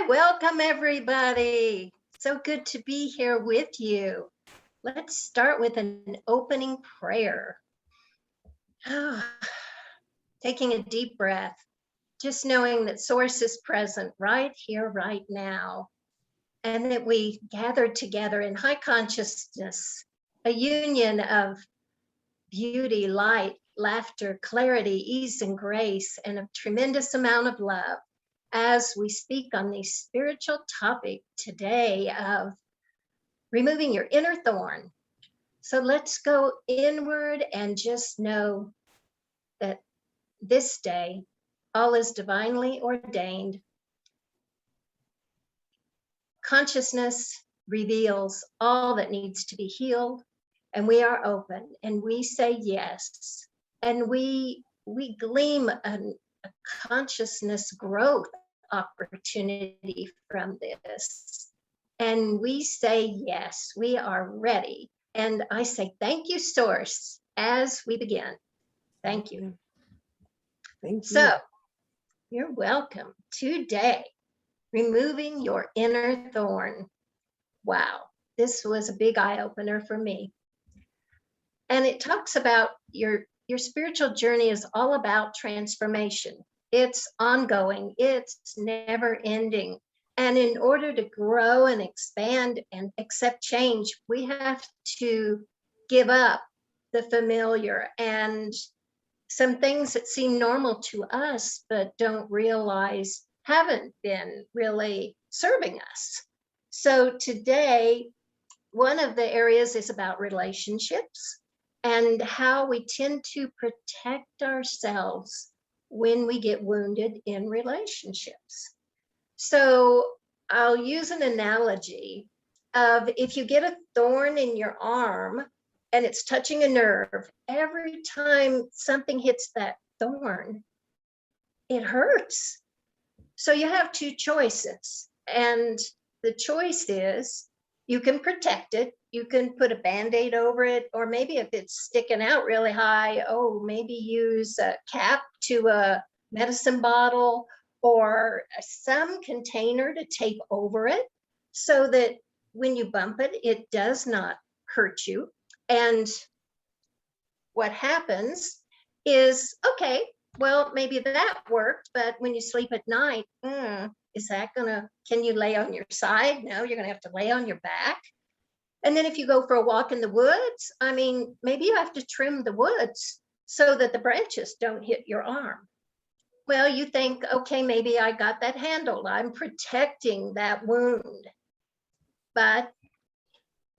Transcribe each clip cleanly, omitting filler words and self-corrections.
Welcome everybody. So good to be here with you. Let's start with an opening prayer. Taking a deep breath, just knowing that Source is present right here, right now, and that we gather together in high consciousness, a union of beauty, light, laughter, clarity, ease, and grace, and a tremendous amount of love as we speak on the spiritual topic today of removing your inner thorn. So let's go inward and just know that this day, all is divinely ordained. Consciousness reveals all that needs to be healed, and we are open and we say yes. And we glean a consciousness growth opportunity from this. And we say yes, we are ready. And I say thank you, Source, as we begin. Thank you. Thank you. So, you're welcome. Today, removing your inner thorn. Wow, this was a big eye opener for me. And it talks about your spiritual journey is all about transformation. It's ongoing, it's never ending. And in order to grow and expand and accept change, we have to give up the familiar and some things that seem normal to us, but don't realize haven't been really serving us. So today, one of the areas is about relationships and how we tend to protect ourselves when we get wounded in relationships. So I'll use an analogy of if you get a thorn in your arm and it's touching a nerve, every time something hits that thorn, it hurts. So you have two choices. And the choice is you can protect it. You can put a Band-Aid over it, or maybe if it's sticking out really high, maybe use a cap to a medicine bottle or some container to tape over it so that when you bump it, it does not hurt you. And what happens is, okay, well, maybe that worked, but when you sleep at night, is that can you lay on your side? No, you're gonna have to lay on your back. And then if you go for a walk in the woods, maybe you have to trim the woods so that the branches don't hit your arm. Well, you think, okay, maybe I got that handled. I'm protecting that wound. But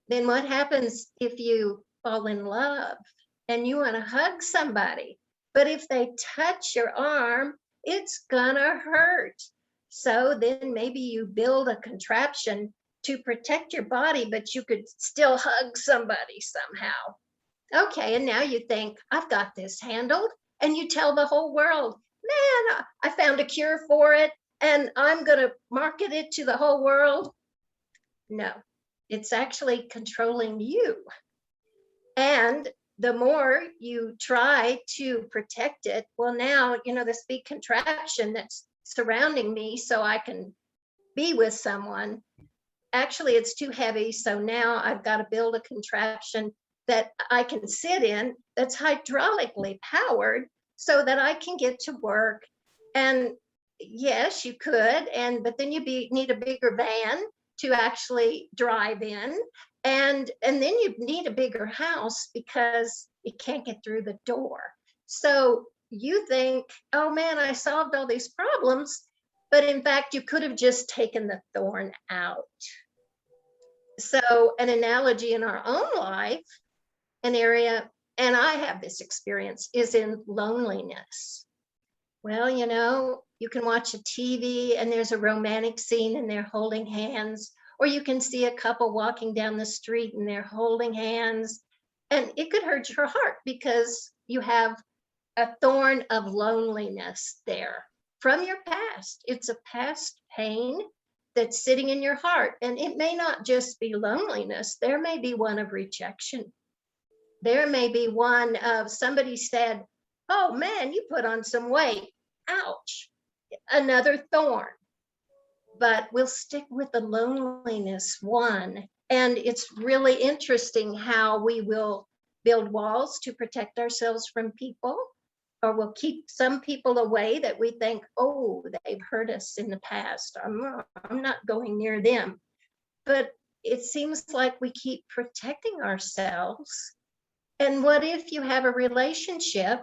then what happens if you fall in love and you want to hug somebody? But if they touch your arm, it's gonna hurt. So then maybe you build a contraption to protect your body, but you could still hug somebody somehow. Okay, and now you think, I've got this handled, and you tell the whole world, man, I found a cure for it, and I'm gonna market it to the whole world. No, it's actually controlling you. And the more you try to protect it, well, now, this big contraption that's surrounding me so I can be with someone, actually it's too heavy. So now I've got to build a contraption that I can sit in that's hydraulically powered so that I can get to work. And yes, you could, but then you need a bigger van to actually drive in. And then you need a bigger house because it can't get through the door. So you think, oh man, I solved all these problems. But in fact, you could have just taken the thorn out. So an analogy in our own life, an area, and I have this experience, is in loneliness. Well, you can watch a TV and there's a romantic scene and they're holding hands, or you can see a couple walking down the street and they're holding hands, and it could hurt your heart because you have a thorn of loneliness there from your past. It's a past pain that's sitting in your heart, and it may not just be loneliness. There may be one of rejection. There may be one of somebody said, oh man, you put on some weight. Ouch. Another thorn. but we'll stick with the loneliness one. And it's really interesting how we will build walls to protect ourselves from people, or we'll keep some people away that we think, oh, they've hurt us in the past. I'm not going near them. But it seems like we keep protecting ourselves. And what if you have a relationship,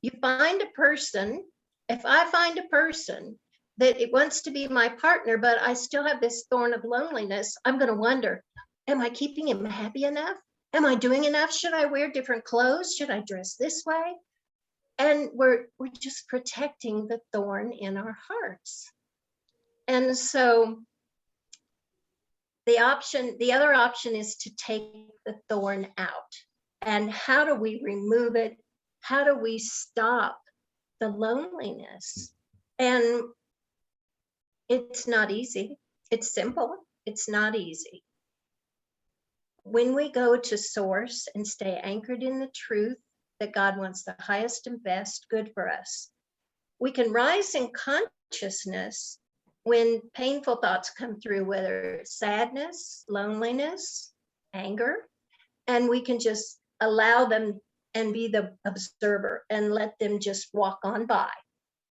you find a person, if I find a person that it wants to be my partner, but I still have this thorn of loneliness, I'm going to wonder, am I keeping him happy enough? Am I doing enough? Should I wear different clothes? Should I dress this way? And we're just protecting the thorn in our hearts. And so the other option is to take the thorn out. And how do we remove it? How do we stop the loneliness? And it's not easy. It's simple. It's not easy. When we go to source and stay anchored in the truth that God wants the highest and best good for us, we can rise in consciousness when painful thoughts come through, whether it's sadness, loneliness, anger, and we can just allow them and be the observer and let them just walk on by.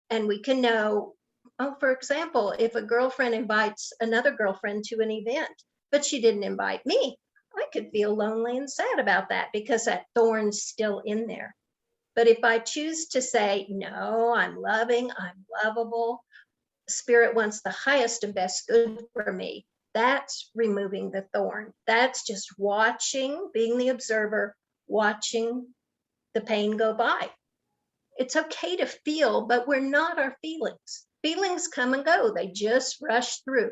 And we can know, oh, for example, if a girlfriend invites another girlfriend to an event, but she didn't invite me, I could feel lonely and sad about that because that thorn's still in there. But if I choose to say, no, I'm loving, I'm lovable, Spirit wants the highest and best good for me, that's removing the thorn. That's just watching, being the observer, watching the pain go by. It's okay to feel, but we're not our feelings. Feelings come and go. They just rush through.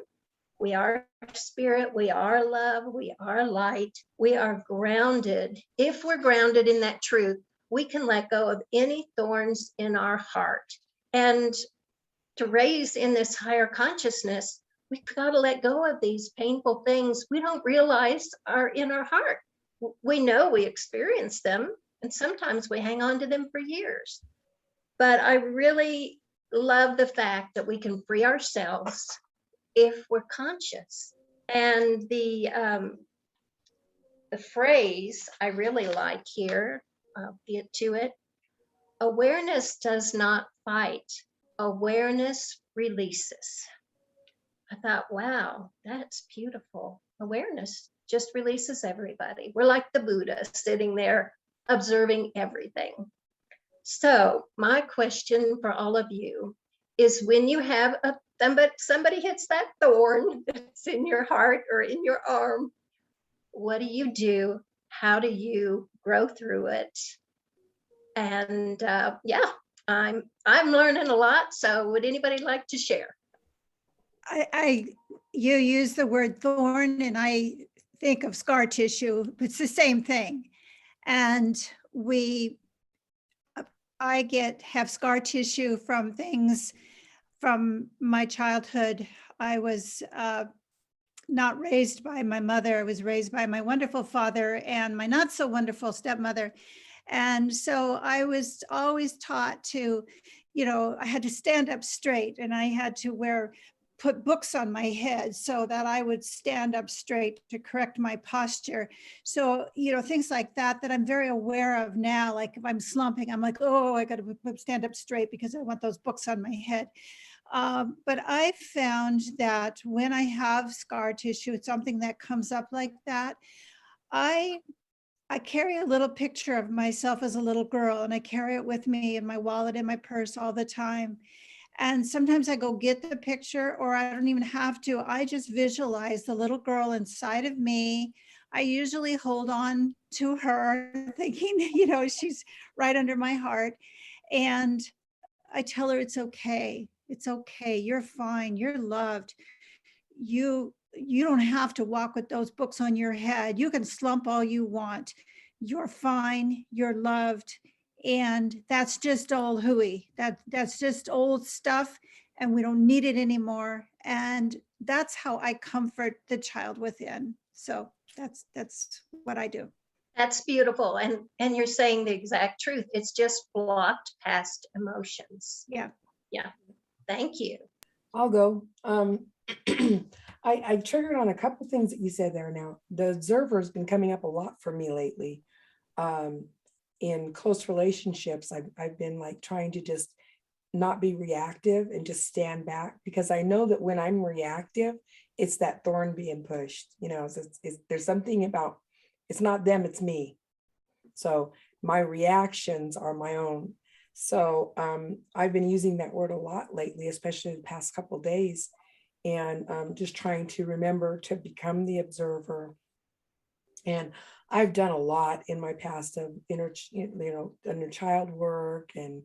We are spirit. We are love. We are light. We are grounded. If we're grounded in that truth, we can let go of any thorns in our heart. And to raise in this higher consciousness, we've got to let go of these painful things we don't realize are in our heart. We know we experience them, and sometimes we hang on to them for years. But I really love the fact that we can free ourselves if we're conscious. And the phrase I really like here, I'll get to it. Awareness does not fight. Awareness releases. I thought, wow, that's beautiful. Awareness just releases everybody. We're like the Buddha sitting there observing everything. So my question for all of you is, when you have somebody hits that thorn that's in your heart or in your arm, what do you do? How do you grow through it? And yeah, I'm learning a lot. So would anybody like to share? You use the word thorn and I think of scar tissue. It's the same thing. And I have scar tissue from things from my childhood. I was not raised by my mother. I was raised by my wonderful father and my not so wonderful stepmother. And so I was always taught to, I had to stand up straight, and I had to put books on my head so that I would stand up straight to correct my posture. So, things like that I'm very aware of now. Like if I'm slumping, I'm like, oh, I got to stand up straight because I want those books on my head. But I found that when I have scar tissue, it's something that comes up like that. I carry a little picture of myself as a little girl, and I carry it with me in my wallet, in my purse all the time. And sometimes I go get the picture, or I don't even have to. I just visualize the little girl inside of me. I usually hold on to her thinking, she's right under my heart. And I tell her, it's okay. It's okay. You're fine. You're loved. You don't have to walk with those books on your head. You can slump all you want. You're fine. You're loved. And that's just old hooey. That's just old stuff, and we don't need it anymore. And that's how I comfort the child within. So that's what I do. That's beautiful. And you're saying the exact truth. It's just blocked past emotions. Yeah. Yeah. Thank you. I'll go. I triggered on a couple things that you said there now. The observer's been coming up a lot for me lately. Um, in close relationships, I've been like trying to just not be reactive and just stand back, because I know that when I'm reactive, it's that thorn being pushed, you know, there's something about, it's not them, it's me. So my reactions are my own. So I've been using that word a lot lately, especially the past couple of days, and just trying to remember to become the observer. And I've done a lot in my past of inner child work and,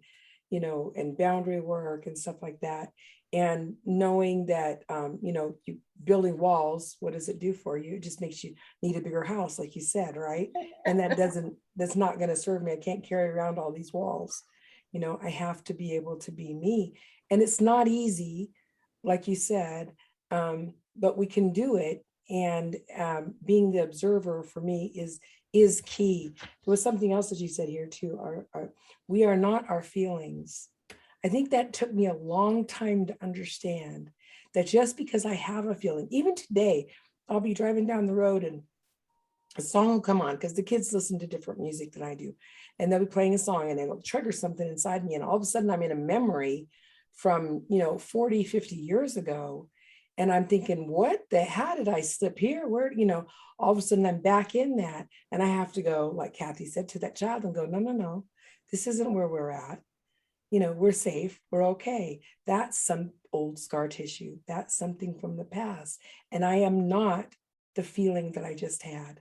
and boundary work and stuff like that. And knowing that, you building walls, what does it do for you? It just makes you need a bigger house, like you said, right? And that's not going to serve me. I can't carry around all these walls. I have to be able to be me. And it's not easy, like you said, but we can do it. And being the observer for me is key. There was something else that you said here too. We are not our feelings. I think that took me a long time to understand that just because I have a feeling, even today, I'll be driving down the road and a song will come on, because the kids listen to different music than I do. And they'll be playing a song and it'll trigger something inside me. And all of a sudden I'm in a memory from, 40, 50 years ago. And I'm thinking, how did I slip here? Where, all of a sudden I'm back in that. And I have to go, like Kathy said, to that child and go, no, this isn't where we're at. We're safe, we're okay. That's some old scar tissue. That's something from the past. And I am not the feeling that I just had.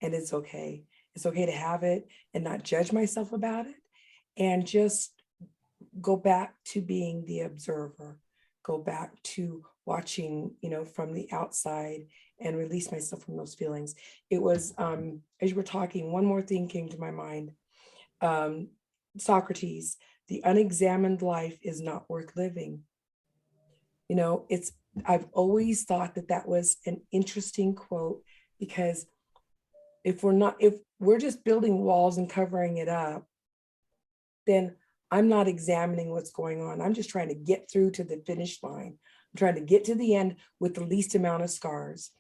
And it's okay. It's okay to have it and not judge myself about it. And just go back to being the observer, go back to watching, from the outside, and release myself from those feelings. It was, as you were talking, one more thing came to my mind. Socrates, the unexamined life is not worth living. I've always thought that was an interesting quote, because if we're just building walls and covering it up, then I'm not examining what's going on. I'm just trying to get through to the finish line. I'm trying to get to the end with the least amount of scars.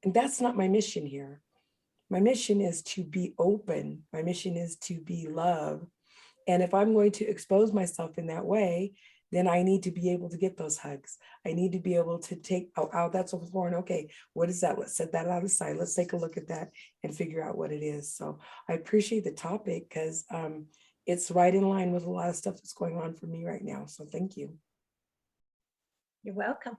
And that's not my mission here. My mission is to be open. My mission is to be love. And if I'm going to expose myself in that way, then I need to be able to get those hugs. I need to be able to take, oh, that's a thorn. Okay, what is that? Let's set that out aside. Let's take a look at that and figure out what it is. So I appreciate the topic, because it's right in line with a lot of stuff that's going on for me right now. So thank you. You're welcome.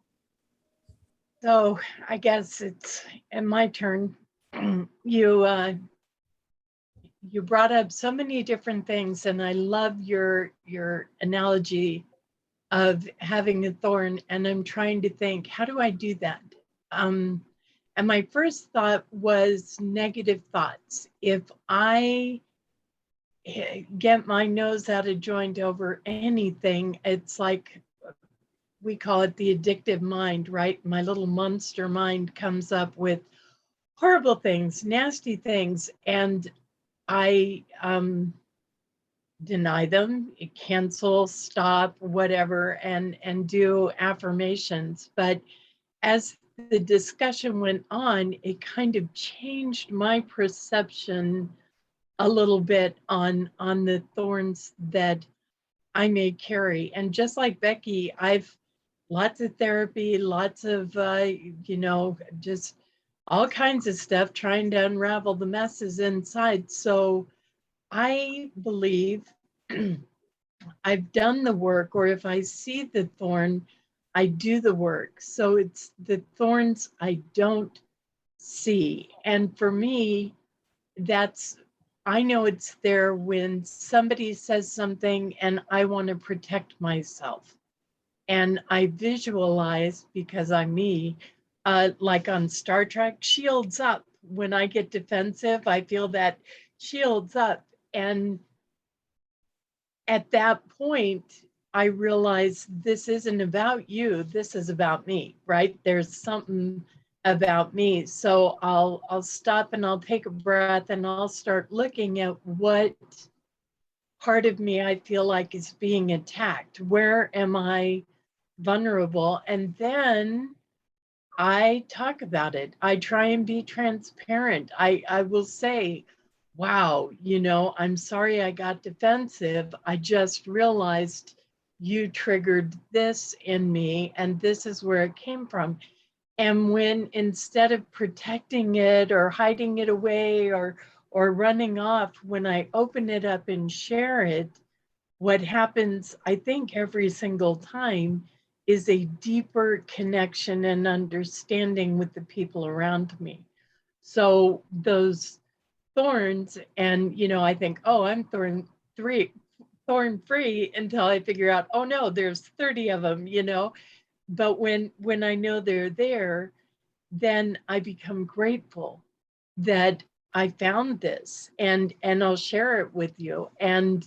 So I guess it's my turn. You brought up so many different things, and I love your analogy of having a thorn. And I'm trying to think, how do I do that? And my first thought was negative thoughts. If I get my nose out of joint over anything, it's like, we call it the addictive mind, right? My little monster mind comes up with horrible things, nasty things, and I deny them, cancel, stop, whatever, and do affirmations. But as the discussion went on, it kind of changed my perception a little bit on the thorns that I may carry. And just like Becky, I've lots of therapy, lots of, just all kinds of stuff trying to unravel the messes inside. So I believe I've done the work, or if I see the thorn, I do the work. So it's the thorns I don't see. And for me, I know it's there when somebody says something and I want to protect myself. And I visualize, because I'm me, like on Star Trek, shields up. When I get defensive, I feel that shields up. And at that point, I realize this isn't about you. This is about me, right? There's something about me. So I'll stop and I'll take a breath and I'll start looking at what part of me I feel like is being attacked. Where am I vulnerable? And then I talk about it. I try and be transparent. I will say, wow, I'm sorry I got defensive. I just realized you triggered this in me, and this is where it came from. And when instead of protecting it or hiding it away or running off, when I open it up and share it, what happens, I think, every single time is a deeper connection and understanding with the people around me. So those thorns, and I think, oh, I'm thorn free until I figure out, oh no, there's 30 of them, But when I know they're there, then I become grateful that I found this, and I'll share it with you. And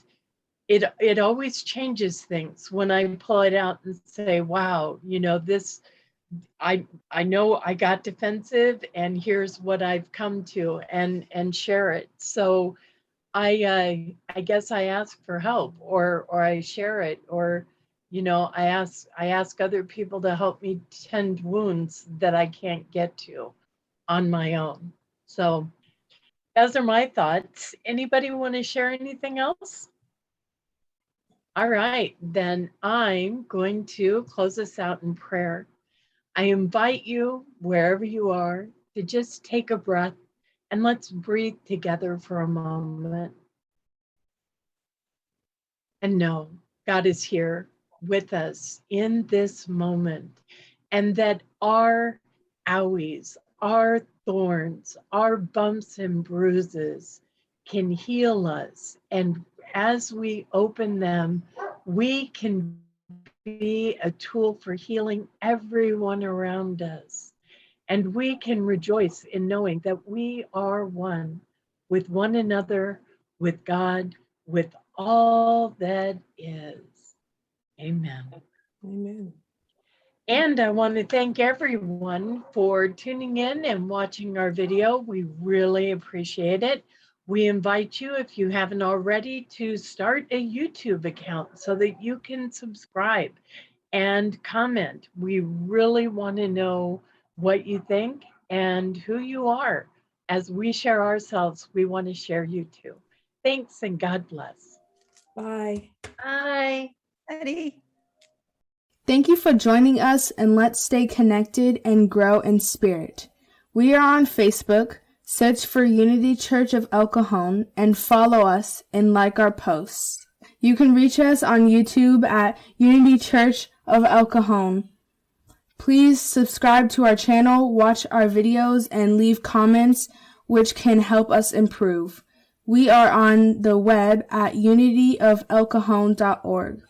it always changes things when I pull it out and say, wow, this, I know I got defensive, and here's what I've come to, and share it. So I guess I ask for help, or I share it, or I ask other people to help me tend wounds that I can't get to on my own. So those are my thoughts. Anybody want to share anything else? All right, then I'm going to close this out in prayer. I invite you, wherever you are, to just take a breath, and let's breathe together for a moment. And know God is here with us in this moment, and that our owies, our thorns, our bumps and bruises can heal us. And as we open them, we can be a tool for healing everyone around us. And we can rejoice in knowing that we are one with one another, with God, with all that is. Amen. Amen. And I want to thank everyone for tuning in and watching our video. We really appreciate it. We invite you, if you haven't already, to start a YouTube account so that you can subscribe and comment. We really want to know what you think and who you are. As we share ourselves, we want to share you too. Thanks, and God bless. Bye. Bye. Eddie. Thank you for joining us, and let's stay connected and grow in spirit. We are on Facebook. Search for Unity Church of El Cajon and follow us and like our posts. You can reach us on YouTube at Unity Church of El Cajon. Please subscribe to our channel, watch our videos, and leave comments, which can help us improve. We are on the web at unityofelcajon.org.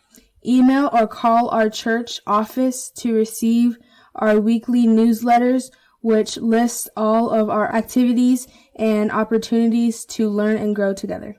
Email or call our church office to receive our weekly newsletters, which lists all of our activities and opportunities to learn and grow together.